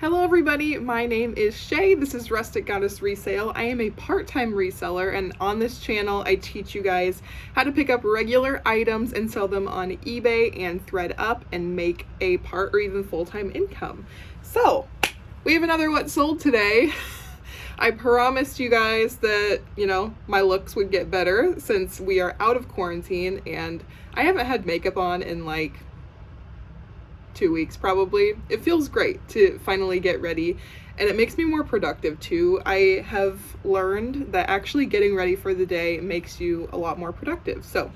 Hello everybody, my name is Shay. This is Rustic Goddess Resale. I am a part-time reseller, and on this channel I teach you guys how to pick up regular items and sell them on eBay and ThreadUp and make a part or even full-time income. So we have another what sold today. I promised you guys that, my looks would get better since we are out of quarantine, and I haven't had makeup on in like 2 weeks probably. It feels great to finally get ready, and it makes me more productive too. I have learned that actually getting ready for the day makes you a lot more productive. So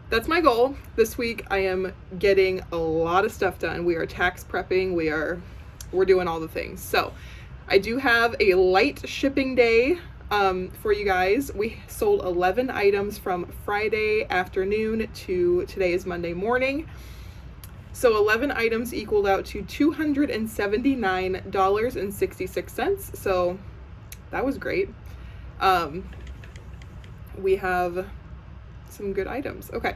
that's my goal. This week I am getting a lot of stuff done. We are tax prepping, we're doing all the things. So I do have a light shipping day for you guys. We sold 11 items from Friday afternoon to today is Monday morning. So 11 items equaled out to $279.66. So that was great. We have some good items. Okay,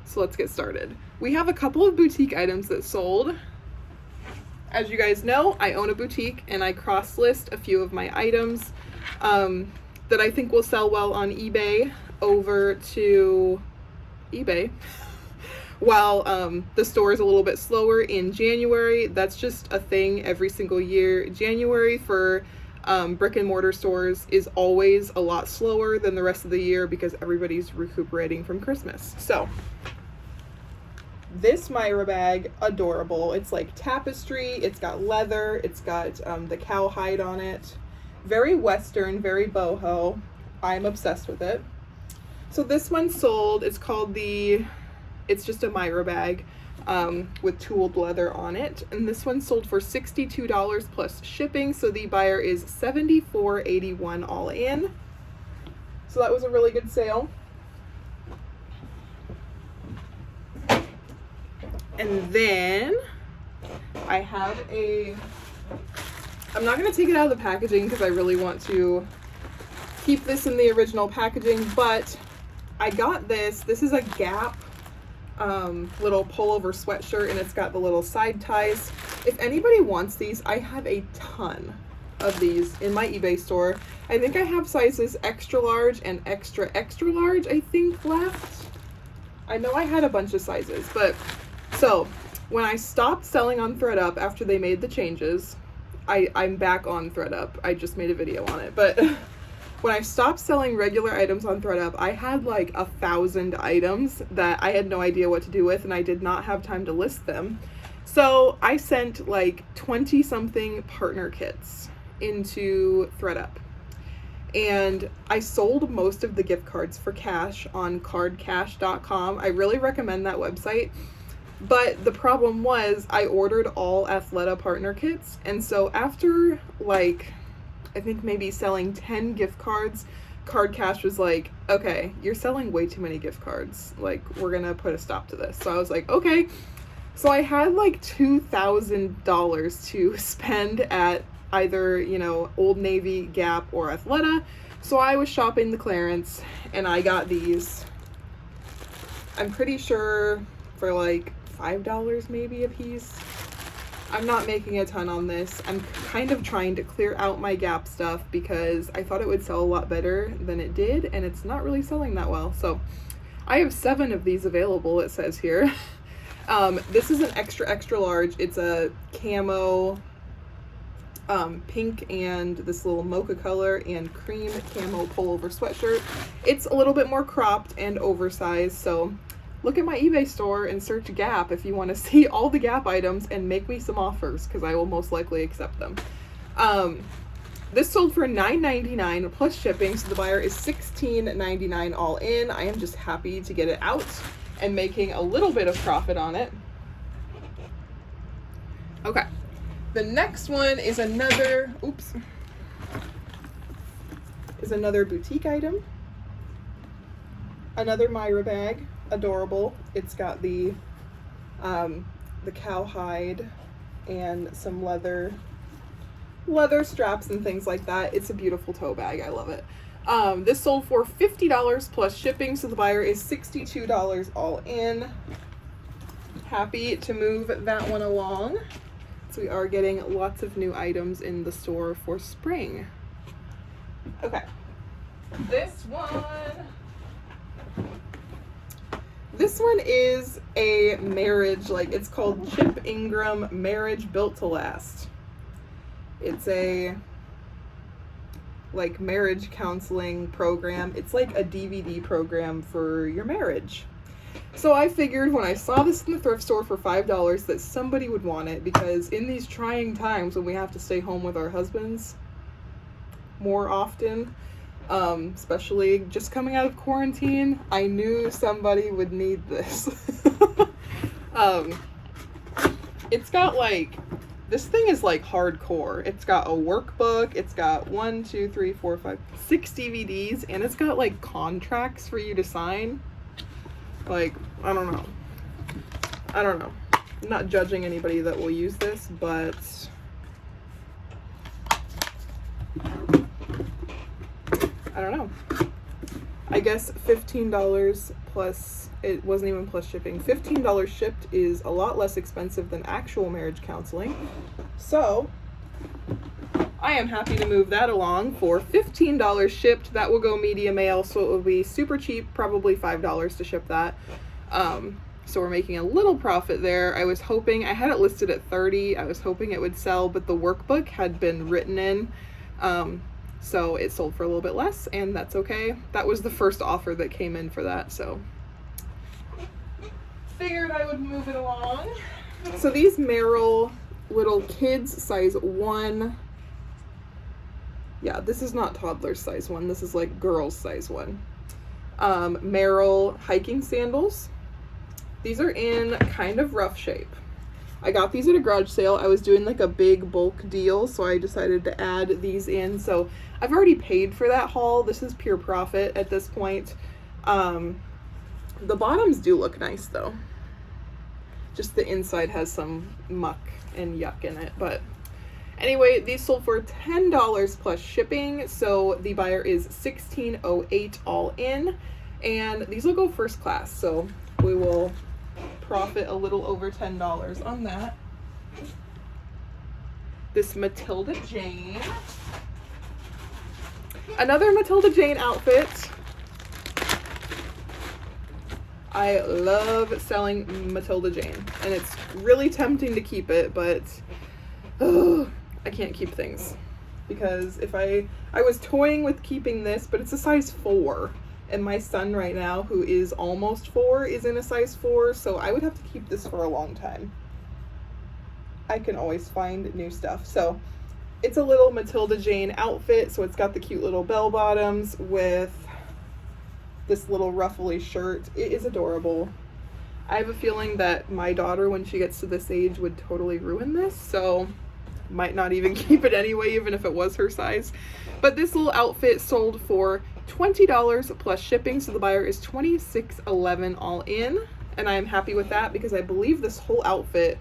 so let's get started. We have a couple of boutique items that sold. As you guys know, I own a boutique and I cross-list a few of my items that I think will sell well on eBay over to eBay. While the store is a little bit slower in January. That's just a thing every single year. January for brick and mortar stores is always a lot slower than the rest of the year because everybody's recuperating from Christmas. So this Myra bag, adorable. It's like tapestry, it's got leather, it's got the cowhide on it. Very Western, very boho. I'm obsessed with it. So this one sold. It's just a Myra bag with tooled leather on it. And this one sold for $62 plus shipping. So the buyer is $74.81 all in. So that was a really good sale. And then I have I'm not going to take it out of the packaging because I really want to keep this in the original packaging, but I got this. This is a Gap little pullover sweatshirt, and it's got the little side ties. If anybody wants these, I have a ton of these in my eBay store. I think I have sizes extra large and extra large, I think, left. I know I had a bunch of sizes, but so when I stopped selling on ThreadUp after they made the changes, I'm back on ThreadUp. I just made a video on it, but when I stopped selling regular items on ThreadUp, I had like 1,000 items that I had no idea what to do with, and I did not have time to list them. So I sent like 20 something partner kits into ThreadUp, and I sold most of the gift cards for cash on cardcash.com. I really recommend that website. But the problem was I ordered all Athleta partner kits, and so after like I think maybe selling 10 gift cards, Card Cash was like, okay, you're selling way too many gift cards. Like, we're gonna put a stop to this. So I was like, okay. So I had like $2,000 to spend at either, Old Navy, Gap, or Athleta. So I was shopping the clearance, and I got these. I'm pretty sure for like $5 maybe a piece. I'm not making a ton on this. I'm kind of trying to clear out my Gap stuff because I thought it would sell a lot better than it did, and it's not really selling that well. So I have 7 of these available, it says here. This is an extra large. It's a camo, pink and this little mocha color and cream camo pullover sweatshirt. It's a little bit more cropped and oversized, so look at my eBay store and search Gap if you want to see all the Gap items and make me some offers, because I will most likely accept them. This sold for $9.99 plus shipping, so the buyer is $16.99 all in. I am just happy to get it out and making a little bit of profit on it. Okay, the next one is another boutique item. Another Myra bag. Adorable. It's got the cowhide and some leather straps and things like that. It's a beautiful tote bag. I love it. This sold for $50 plus shipping, so the buyer is $62 all in. Happy to move that one along. It's So we are getting lots of new items in the store for spring. Okay. This one is a marriage, like it's called Chip Ingram Marriage Built to Last. It's a like marriage counseling program. It's like a DVD program for your marriage. So I figured when I saw this in the thrift store for $5 that somebody would want it, because in these trying times when we have to stay home with our husbands more often, especially just coming out of quarantine, I knew somebody would need this. It's got like, this thing is like hardcore. It's got a workbook, it's got 6 DVDs, and it's got like contracts for you to sign. Like, I don't know. I'm not judging anybody that will use this, but I don't know. I guess $15 plus, it wasn't even plus shipping. $15 shipped is a lot less expensive than actual marriage counseling. So I am happy to move that along for $15 shipped. That will go media mail, so it will be super cheap, probably $5 to ship that. So we're making a little profit there. I was hoping, I had it listed at $30. I was hoping it would sell, but the workbook had been written in. So it sold for a little bit less, and that's okay. That was the first offer that came in for that, so figured I would move it along. So these Merrill little kids size 1. Yeah, this is not toddler size 1. This is like girls size 1. Merrill hiking sandals. These are in kind of rough shape. I got these at a garage sale. I was doing like a big bulk deal, so I decided to add these in. So I've already paid for that haul. This is pure profit at this point. The bottoms do look nice though. Just the inside has some muck and yuck in it. But anyway, these sold for $10 plus shipping. So the buyer is $16.08 all in. And these will go first class. So we will profit a little over $10 on that. This Matilda Jane. Another Matilda Jane outfit. I love selling Matilda Jane, and it's really tempting to keep it, but I can't keep things. Because if I was toying with keeping this, but it's a size 4. And my son right now, who is almost 4, is in a size 4, so I would have to keep this for a long time. I can always find new stuff. So it's a little Matilda Jane outfit, so it's got the cute little bell bottoms with this little ruffly shirt. It is adorable. I have a feeling that my daughter, when she gets to this age, would totally ruin this, so might not even keep it anyway, even if it was her size. But this little outfit sold for $20 plus shipping, so the buyer is $26.11 all in, and I am happy with that because I believe this whole outfit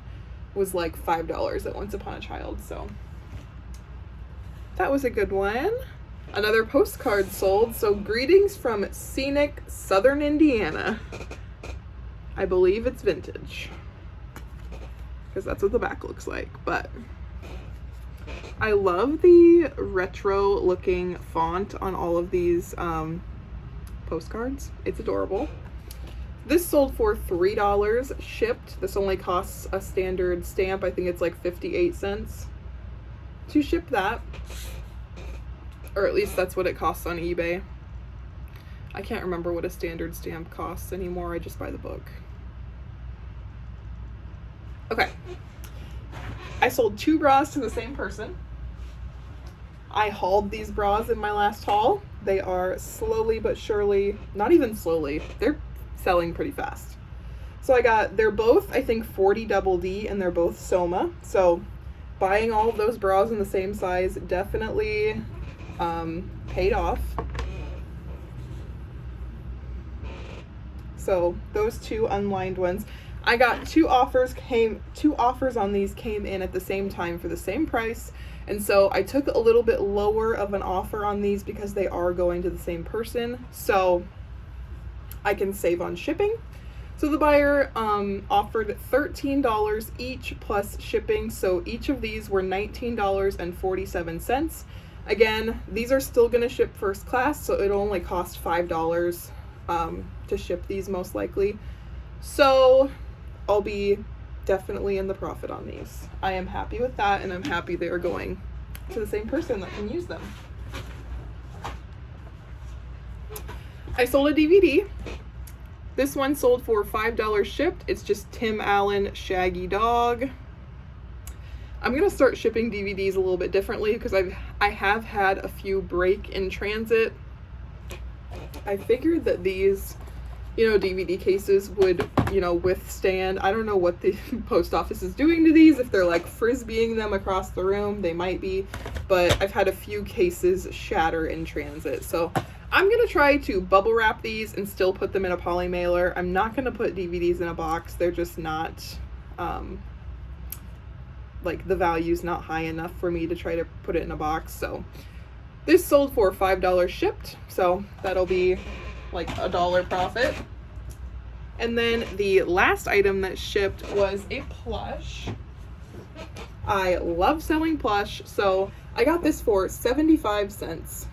was like $5 at Once Upon a Child, so that was a good one. Another postcard sold, so greetings from scenic Southern Indiana. I believe it's vintage because that's what the back looks like, but I love the retro looking font on all of these postcards. It's adorable. This sold for $3 shipped. This only costs a standard stamp. I think it's like 58 cents to ship that. Or at least that's what it costs on eBay. I can't remember what a standard stamp costs anymore. I just buy the book. Okay. I sold 2 bras to the same person. I hauled these bras in my last haul. They are slowly but surely, not even slowly, they're selling pretty fast. So they're both, I think, 40 double D, and they're both Soma. So buying all of those bras in the same size definitely paid off. So those 2 unlined ones. I got 2 offers on these came in at the same time for the same price. And so I took a little bit lower of an offer on these because they are going to the same person. So I can save on shipping. So the buyer offered $13 each plus shipping, so each of these were $19.47. Again, these are still going to ship first class, so it'll only cost $5 to ship these most likely. So I'll be definitely in the profit on these. I am happy with that, and I'm happy they're going to the same person that can use them. I sold a DVD. This one sold for $5 shipped. It's just Tim Allen Shaggy Dog. I'm gonna start shipping DVDs a little bit differently because I have had a few break in transit. I figured that these, DVD cases would, withstand. I don't know what the post office is doing to these. If they're like frisbeeing them across the room, they might be. But I've had a few cases shatter in transit. So I'm going to try to bubble wrap these and still put them in a poly mailer. I'm not going to put DVDs in a box. They're just not, the value's not high enough for me to try to put it in a box. So this sold for $5 shipped. So that'll be like $1 profit. And then the last item that shipped was a plush. I love selling plush. So I got this for 75 cents.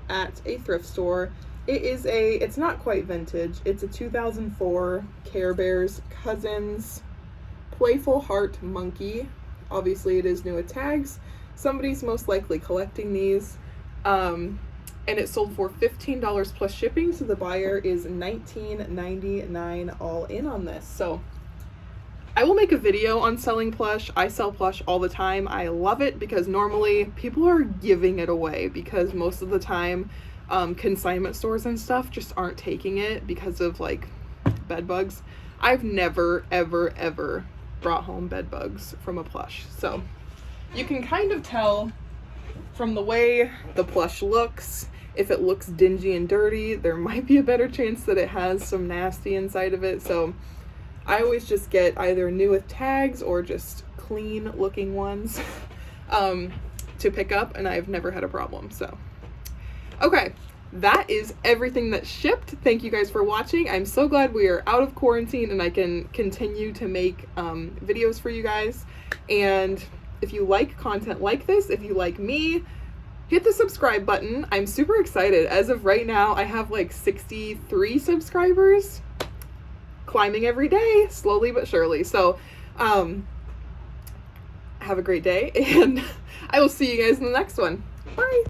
At a thrift store. It's not quite vintage. It's a 2004 Care Bears Cousins Playful Heart Monkey. Obviously it is new with tags. Somebody's most likely collecting these. And it sold for $15 plus shipping, so the buyer is $19.99 all in on this. So I will make a video on selling plush. I sell plush all the time. I love it because normally people are giving it away because most of the time consignment stores and stuff just aren't taking it because of bed bugs. I've never, ever brought home bed bugs from a plush. So you can kind of tell from the way the plush looks. If it looks dingy and dirty, there might be a better chance that it has some nasty inside of it. So I always just get either new with tags or just clean looking ones to pick up, and I've never had a problem. So, okay, that is everything that shipped. Thank you guys for watching. I'm so glad we are out of quarantine and I can continue to make videos for you guys. And if you like content like this, if you like me, hit the subscribe button. I'm super excited. As of right now, I have 63 subscribers. Climbing every day, slowly but surely. So have a great day, and I will see you guys in the next one. Bye.